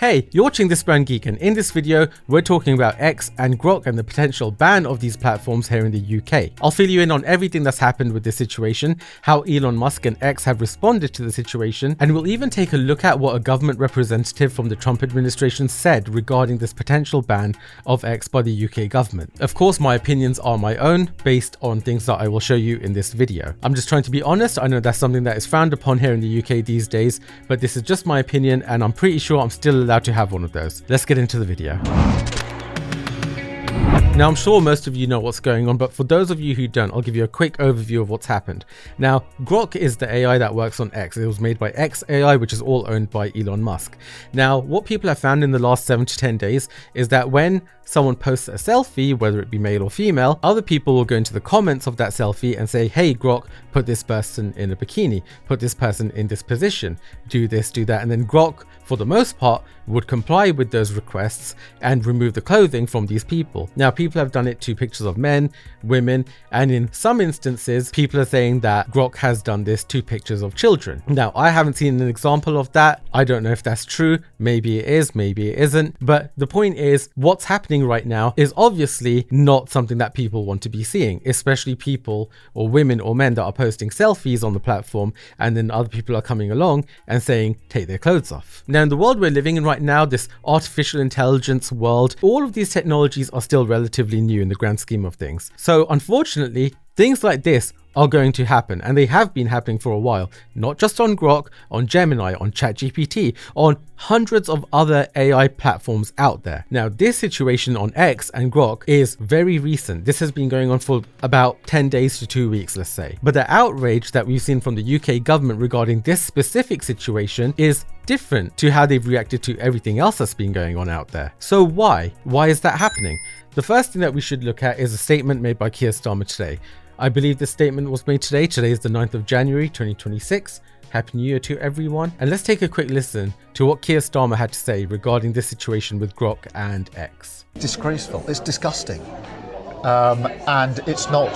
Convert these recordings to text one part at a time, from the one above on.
Hey, you're watching This Brand Geek, and in this video, we're talking about X and GROK and the potential ban of these platforms here in the UK. I'll fill you in on everything that's happened with this situation, how Elon Musk and X have responded to the situation, and we'll even take a look at what a government representative from the Trump administration said regarding this potential ban of X by the UK government. Of course, my opinions are my own, based on things that I will show you in this video. I'm just trying to be honest. I know that's something that is frowned upon here in the UK these days, but this is just my opinion, and I'm pretty sure I'm still allowed to have one of those. Let's get into the video. Now, I'm sure most of you know what's going on, but for those of you who don't, I'll give you a quick overview of what's happened. Now, GROK is the AI that works on X. It was made by xAI, which is all owned by Elon Musk. Now, what people have found in the last 7 to 10 days is that when someone posts a selfie, whether it be male or female, other people will go into the comments of that selfie and say, hey, GROK, put this person in a bikini, put this person in this position, do this, do that. And then GROK, for the most part, would comply with those requests and remove the clothing from these people. Now, people have done it to pictures of men, women, and in some instances, people are saying that GROK has done this to pictures of children. Now, I haven't seen an example of that. I don't know if that's true. Maybe it is, maybe it isn't. But the point is, what's happening right now is obviously not something that people want to be seeing, especially people or women or men that are posting selfies on the platform, and then other people are coming along and saying, take their clothes off. Now, in the world we're living in right now, this artificial intelligence world, all of these technologies are still relatively new in the grand scheme of things. So unfortunately, things like this are going to happen, and they have been happening for a while, not just on GROK, on Gemini, on ChatGPT, on hundreds of other AI platforms out there. Now, this situation on X and GROK is very recent. This has been going on for about 10 days to 2 weeks, let's say. But the outrage that we've seen from the UK government regarding this specific situation is different to how they've reacted to everything else that's been going on out there. So why? Why is that happening? The first thing that we should look at is a statement made by Keir Starmer today. I believe this statement was made today. Today is the 9th of January, 2026. Happy New Year to everyone. And let's take a quick listen to what Keir Starmer had to say regarding this situation with GROK and X. Disgraceful. It's disgusting. And it's not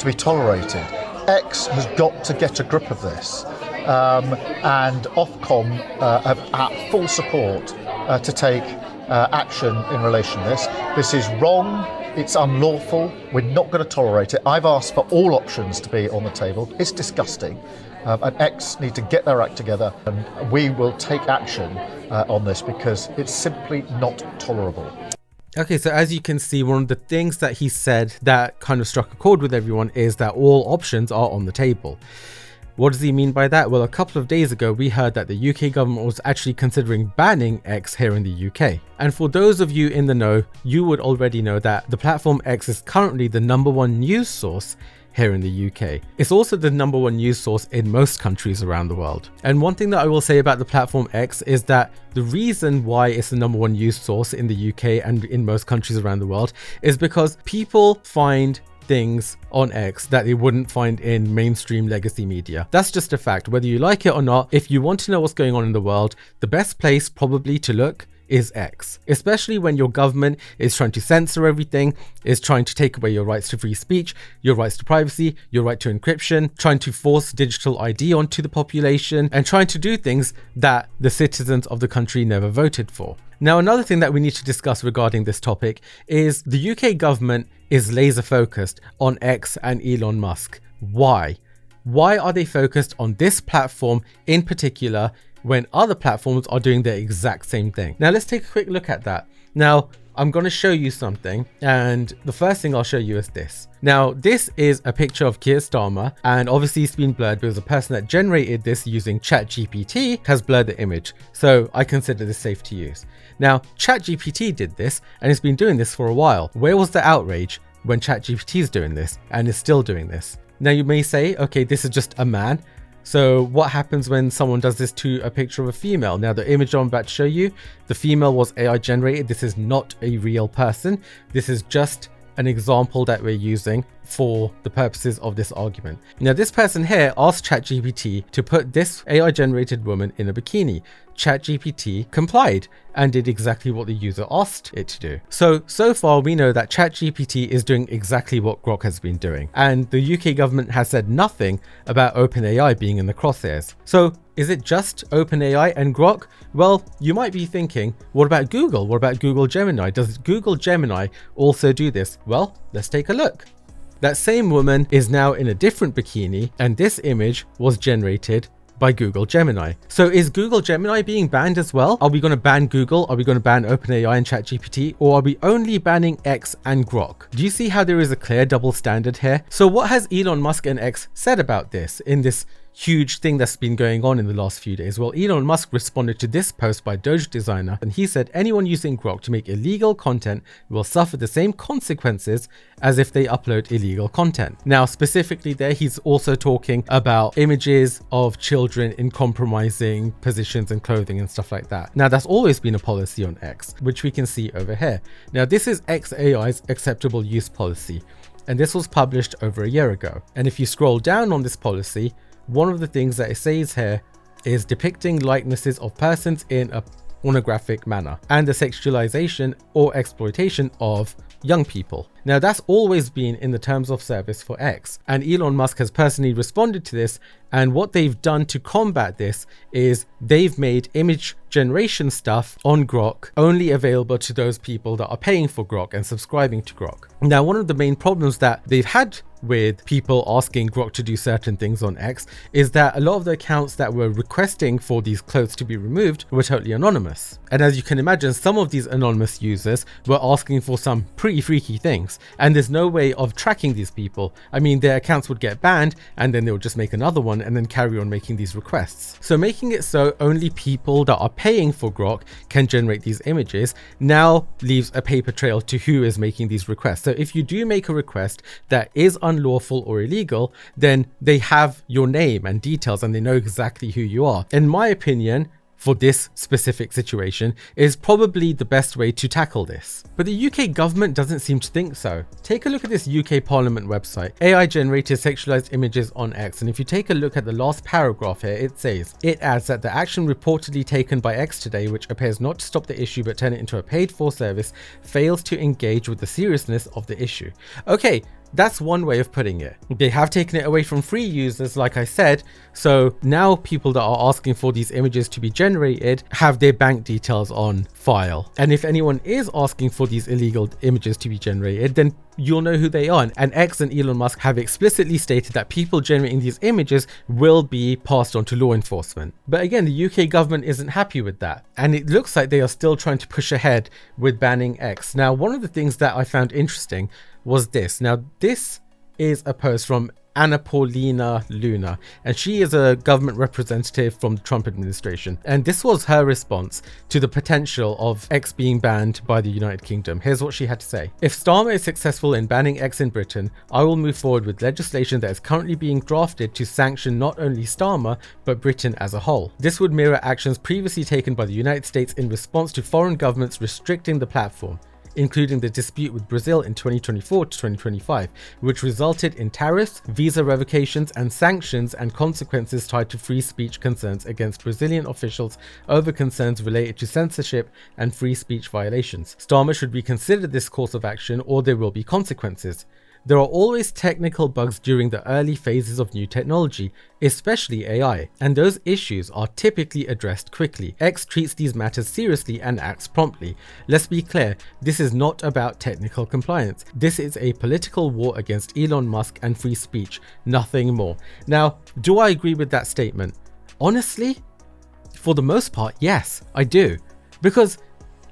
to be tolerated. X has got to get a grip of this. And Ofcom have full support to take action in relation to this. This is wrong. It's unlawful. We're not going to tolerate it. I've asked for all options to be on the table. It's disgusting. And X need to get their act together, and we will take action on this because it's simply not tolerable. Okay, so as you can see, one of the things that he said that kind of struck a chord with everyone is that all options are on the table. What does he mean by that? Well, a couple of days ago, we heard that the UK government was actually considering banning X here in the UK. And for those of you in the know, you would already know that the platform X is currently the #1 news source here in the UK. It's also the #1 news source in most countries around the world. And one thing that I will say about the platform X is that the reason why it's the #1 news source in the UK and in most countries around the world is because people find things on X that they wouldn't find in mainstream legacy media. That's just a fact, whether you like it or not. If you want to know what's going on in the world, the best place probably to look is X, especially when your government is trying to censor everything, is trying to take away your rights to free speech, your rights to privacy, your right to encryption, trying to force digital ID onto the population, and trying to do things that the citizens of the country never voted for. Now, another thing that we need to discuss regarding this topic is the UK government is laser focused on X and Elon Musk. Why? Why are they focused on this platform in particular when other platforms are doing the exact same thing? Now, let's take a quick look at that. Now, I'm going to show you something, and the first thing I'll show you is this. Now, this is a picture of Keir Starmer, and obviously it's been blurred because the person that generated this using ChatGPT has blurred the image, so I consider this safe to use. Now, ChatGPT did this, and it's been doing this for a while. Where was the outrage when ChatGPT is doing this and is still doing this? Now, you may say, okay, this is just a man. So what happens when someone does this to a picture of a female? Now, the image I'm about to show you, the female was AI generated. This is not a real person. This is just an example that we're using for the purposes of this argument. Now, this person here asked ChatGPT to put this AI generated woman in a bikini. ChatGPT complied and did exactly what the user asked it to do. So far we know that ChatGPT is doing exactly what Grok has been doing, and the UK government has said nothing about OpenAI being in the crosshairs. So is it just OpenAI and Grok? Well, you might be thinking, what about Google? What about Google Gemini? Does Google Gemini also do this? Well, let's take a look. That same woman is now in a different bikini, and this image was generated by Google Gemini. So is Google Gemini being banned as well? Are we going to ban Google? Are we going to ban OpenAI and ChatGPT? Or are we only banning X and Grok? Do you see how there is a clear double standard here? So what has Elon Musk and X said about this in this huge thing that's been going on in the last few days? Well, Elon Musk responded to this post by Doge designer, and he said anyone using Grok to make illegal content will suffer the same consequences as if they upload illegal content. Now, specifically there, he's also talking about images of children in compromising positions and clothing and stuff like that. Now, that's always been a policy on X, which we can see over here. Now, this is XAI's acceptable use policy, and this was published over a year ago. And if you scroll down on this policy, one of the things that it says here is depicting likenesses of persons in a pornographic manner and the sexualization or exploitation of young people. Now, that's always been in the terms of service for X, and Elon Musk has personally responded to this, and what they've done to combat this is they've made image generation stuff on Grok only available to those people that are paying for Grok and subscribing to Grok. Now, one of the main problems that they've had with people asking Grok to do certain things on X is that a lot of the accounts that were requesting for these clothes to be removed were totally anonymous. And as you can imagine, some of these anonymous users were asking for some pretty freaky things, and there's no way of tracking these people. I mean, their accounts would get banned and then they would just make another one and then carry on making these requests. So making it so only people that are paying for Grok can generate these images now leaves a paper trail to who is making these requests. So if you do make a request that is unlawful or illegal, then they have your name and details and they know exactly who you are. In my opinion, for this specific situation, is probably the best way to tackle this. But the UK government doesn't seem to think so. Take a look at this UK Parliament website, AI generated sexualized images on X, and if you take a look at the last paragraph here, it says, it adds that the action reportedly taken by X today, which appears not to stop the issue but turn it into a paid for service, fails to engage with the seriousness of the issue. Okay, that's one way of putting it. They have taken it away from free users, like I said, so now people that are asking for these images to be generated have their bank details on file. And if anyone is asking for these illegal images to be generated, then you'll know who they are. And X and Elon Musk have explicitly stated that people generating these images will be passed on to law enforcement. But again, the UK government isn't happy with that, and it looks like they are still trying to push ahead with banning X. Now, one of the things that I found interesting was this. Now, this is a post from Anna Paulina Luna, and she is a government representative from the Trump administration. And this was her response to the potential of X being banned by the United Kingdom. Here's what she had to say. If Starmer is successful in banning X in Britain, I will move forward with legislation that is currently being drafted to sanction not only Starmer, but Britain as a whole. This would mirror actions previously taken by the United States in response to foreign governments restricting the platform, including the dispute with Brazil in 2024 to 2025, which resulted in tariffs, visa revocations, and sanctions and consequences tied to free speech concerns against Brazilian officials over concerns related to censorship and free speech violations. Starmer should reconsider this course of action or there will be consequences. There are always technical bugs during the early phases of new technology, especially AI, and those issues are typically addressed quickly. X treats these matters seriously and acts promptly. Let's be clear, this is not about technical compliance. This is a political war against Elon Musk and free speech, nothing more. Now, do I agree with that statement? Honestly, for the most part, yes, I do. Because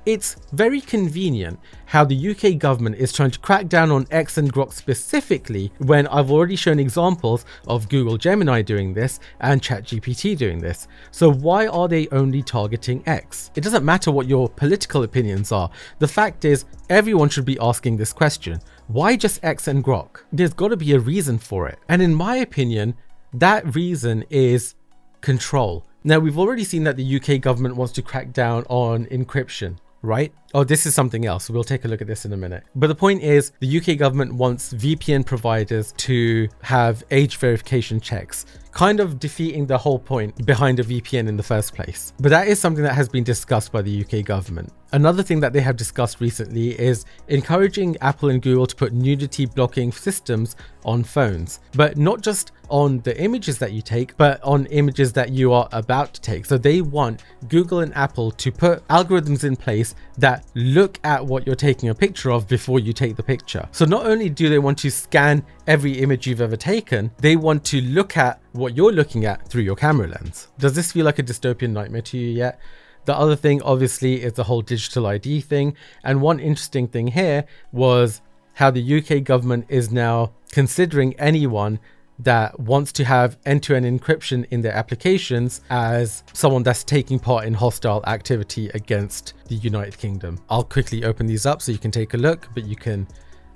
it's very convenient how the UK government is trying to crack down on X and Grok specifically when I've already shown examples of Google Gemini doing this and ChatGPT doing this. So why are they only targeting X? It doesn't matter what your political opinions are. The fact is, everyone should be asking this question. Why just X and Grok? There's got to be a reason for it. And in my opinion, that reason is control. Now, we've already seen that the UK government wants to crack down on encryption, right? Oh, this is something else. We'll take a look at this in a minute. But the point is, the UK government wants VPN providers to have age verification checks kind of defeating the whole point behind a VPN in the first place. But that is something that has been discussed by the UK government. Another thing that they have discussed recently is encouraging Apple and Google to put nudity blocking systems on phones, but not just on the images that you take, but on images that you are about to take. So they want Google and Apple to put algorithms in place that look at what you're taking a picture of before you take the picture. So not only do they want to scan every image you've ever taken, they want to look at what you're looking at through your camera lens. Does this feel like a dystopian nightmare to you yet? The other thing obviously is the whole digital ID thing. And one interesting thing here was how the UK government is now considering anyone that wants to have end-to-end encryption in their applications as someone that's taking part in hostile activity against the United Kingdom. I'll quickly open these up so you can take a look, but you can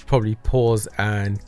probably pause and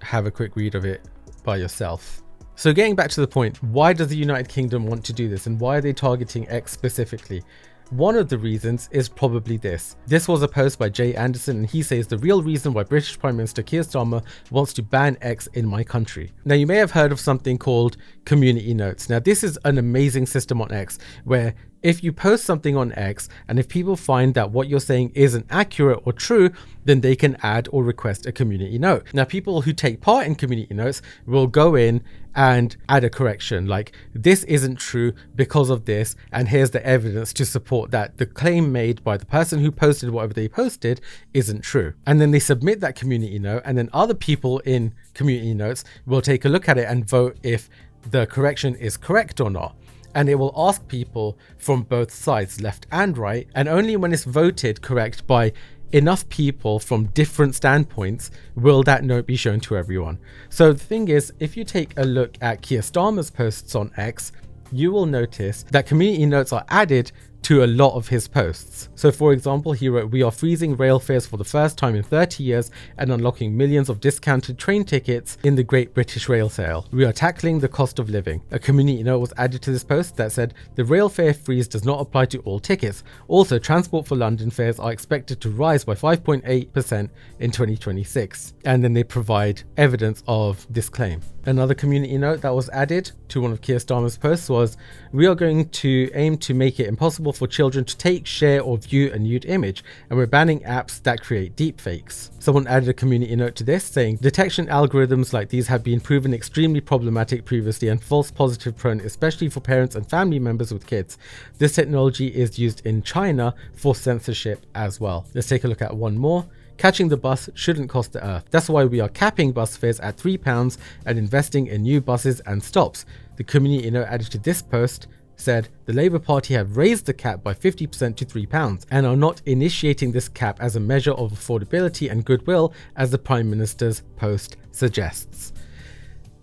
have a quick read of it by yourself. So getting back to the point, why does the United Kingdom want to do this and why are they targeting X specifically? One of the reasons is probably this. This was a post by Jay Anderson and he says the real reason why British Prime Minister Keir Starmer wants to ban X in my country. Now you may have heard of something called community notes. Now this is an amazing system on X where if you post something on X and if people find that what you're saying isn't accurate or true, then they can add or request a community note. Now people who take part in community notes will go in and add a correction like this isn't true because of this and here's the evidence to support that the claim made by the person who posted whatever they posted isn't true. And then they submit that community note and then other people in community notes will take a look at it and vote if the correction is correct or not. And it will ask people from both sides, left and right, and only when it's voted correct by enough people from different standpoints will that note be shown to everyone. So the thing is, if you take a look at Keir Starmer's posts on X, you will notice that community notes are added to a lot of his posts. So for example, he wrote, "We are freezing rail fares for the first time in 30 years and unlocking millions of discounted train tickets in the Great British Rail Sale. We are tackling the cost of living." A community note was added to this post that said, "The rail fare freeze does not apply to all tickets. Also, transport for London fares are expected to rise by 5.8% in 2026. And then they provide evidence of this claim. Another community note that was added to one of Keir Starmer's posts was, "We are going to aim to make it impossible for children to take, share or view a nude image, and we're banning apps that create deepfakes." Someone added a community note to this saying, "Detection algorithms like these have been proven extremely problematic previously and false positive prone, especially for parents and family members with kids. This technology is used in China for censorship as well." Let's take a look at one more. "Catching the bus shouldn't cost the earth. That's why we are capping bus fares at £3 and investing in new buses and stops." The community note added to this post said, "The Labour Party have raised the cap by 50% to £3 and are not initiating this cap as a measure of affordability and goodwill as the Prime Minister's post suggests."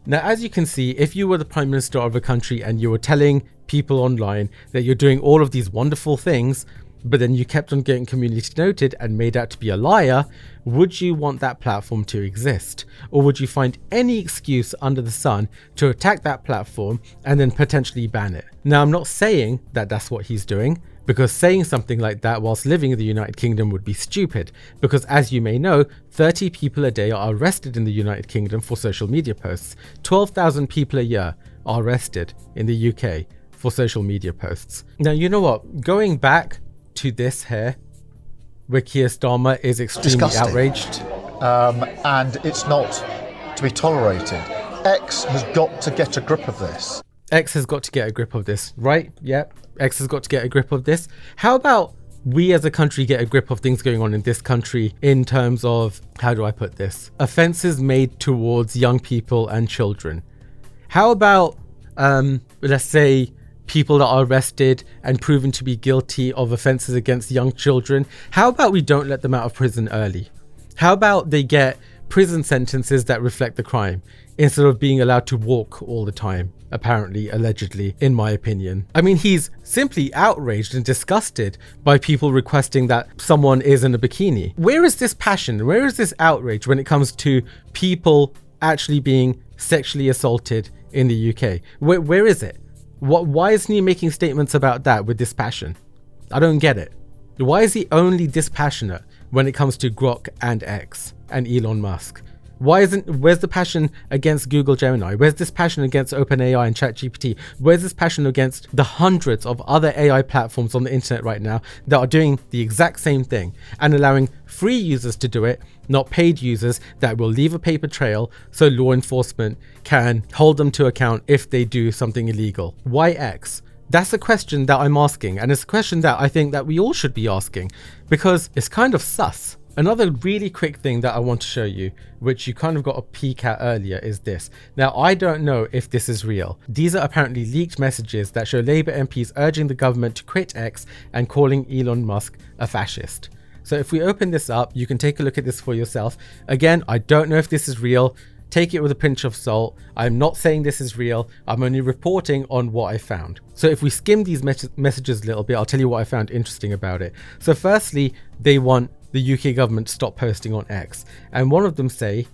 Now, as you can see, if you were the Prime Minister of a country and you were telling people online that you're doing all of these wonderful things, but then you kept on getting community noted and made out to be a liar, would you want that platform to exist? Or would you find any excuse under the sun to attack that platform and then potentially ban it? Now, I'm not saying that that's what he's doing, because saying something like that whilst living in the United Kingdom would be stupid, because as you may know, 30 people a day are arrested in the United Kingdom for social media posts. 12,000 people a year are arrested in the UK for social media posts. Now, you know what? Going back to this here, where Keir Starmer is extremely outraged. And it's not to be tolerated. X has got to get a grip of this. X has got to get a grip of this, right? Yep, X has got to get a grip of this. How about we as a country get a grip of things going on in this country in terms of, how do I put this? Offences made towards young people and children. How about, let's say, people that are arrested and proven to be guilty of offences against young children? How about we don't let them out of prison early? How about they get prison sentences that reflect the crime instead of being allowed to walk all the time? Apparently, allegedly, in my opinion. I mean, he's simply outraged and disgusted by people requesting that someone is in a bikini. Where is this passion? Where is this outrage when it comes to people actually being sexually assaulted in the UK? Where is it? Why isn't he making statements about that with this passion? I don't get it. Why is he only this passionate when it comes to GROK and X and Elon Musk? Where's the passion against Google Gemini? Where's this passion against OpenAI and ChatGPT? Where's this passion against the hundreds of other AI platforms on the internet right now that are doing the exact same thing and allowing free users to do it, not paid users that will leave a paper trail so law enforcement can hold them to account if they do something illegal? Why X? That's a question that I'm asking, and it's a question that I think that we all should be asking because it's kind of sus. Another really quick thing that I want to show you, which you kind of got a peek at earlier, is this. Now, I don't know if this is real. These are apparently leaked messages that show Labour MPs urging the government to quit X and calling Elon Musk a fascist. So if we open this up, you can take a look at this for yourself. Again, I don't know if this is real. Take it with a pinch of salt. I'm not saying this is real. I'm only reporting on what I found. So if we skim these messages a little bit, I'll tell you what I found interesting about it. So firstly, they want the UK government to stop posting on X. And one of them say,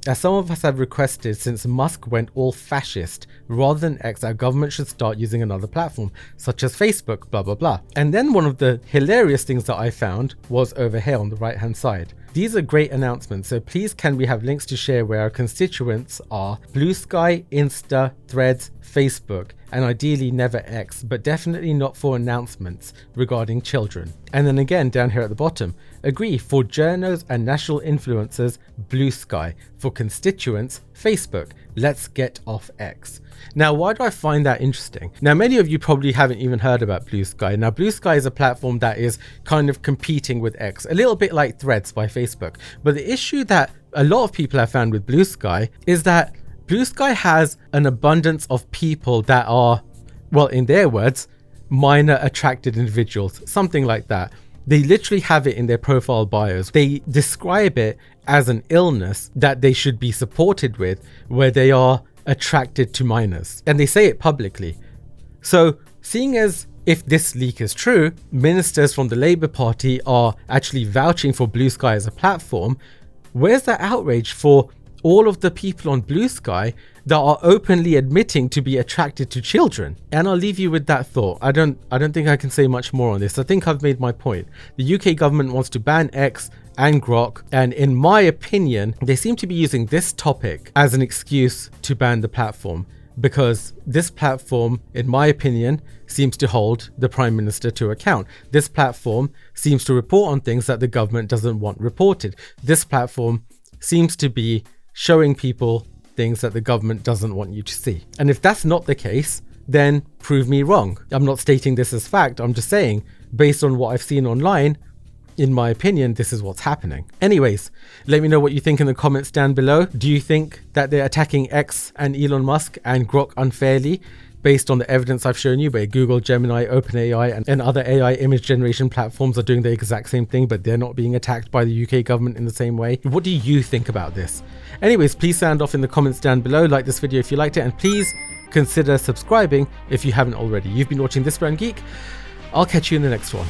as some of us have requested since Musk went all fascist, rather than X, our government should start using another platform, such as Facebook, blah, blah, blah. And then one of the hilarious things that I found was over here on the right hand side. These are great announcements, so please can we have links to share where our constituents are Blue Sky, Insta, Threads, Facebook, and ideally never X, but definitely not for announcements regarding children. And then again down here at the bottom, agree for journos and national influencers, Blue Sky, for constituents, Facebook. Let's get off X. Now, why do I find that interesting? Now, many of you probably haven't even heard about Blue Sky. Now, Blue Sky is a platform that is kind of competing with X, a little bit like Threads by Facebook. But the issue that a lot of people have found with Blue Sky is that Blue Sky has an abundance of people that are, well, in their words, minor attracted individuals, something like that. They literally have it in their profile bios. They describe it as an illness that they should be supported with, where they are attracted to minors, and they say it publicly. So seeing as if this leak is true, ministers from the Labour Party are actually vouching for Blue Sky as a platform, where's the outrage for all of the people on Blue Sky that are openly admitting to be attracted to children? And I'll leave you with that thought. I don't think I can say much more on this. I think I've made my point. The UK government wants to ban X and GROK, and in my opinion, they seem to be using this topic as an excuse to ban the platform, because this platform, in my opinion, seems to hold the Prime Minister to account. This platform seems to report on things that the government doesn't want reported. This platform seems to be showing people things that the government doesn't want you to see. And if that's not the case, then prove me wrong. I'm not stating this as fact. I'm just saying, based on what I've seen online, in my opinion, this is what's happening. Anyways, let me know what you think in the comments down below. Do you think that they're attacking X and Elon Musk and GROK unfairly based on the evidence I've shown you, where Google, Gemini, OpenAI, and other AI image generation platforms are doing the exact same thing, but they're not being attacked by the UK government in the same way? What do you think about this? Anyways, please sound off in the comments down below. Like this video if you liked it, and please consider subscribing if you haven't already. You've been watching This Brown Geek. I'll catch you in the next one.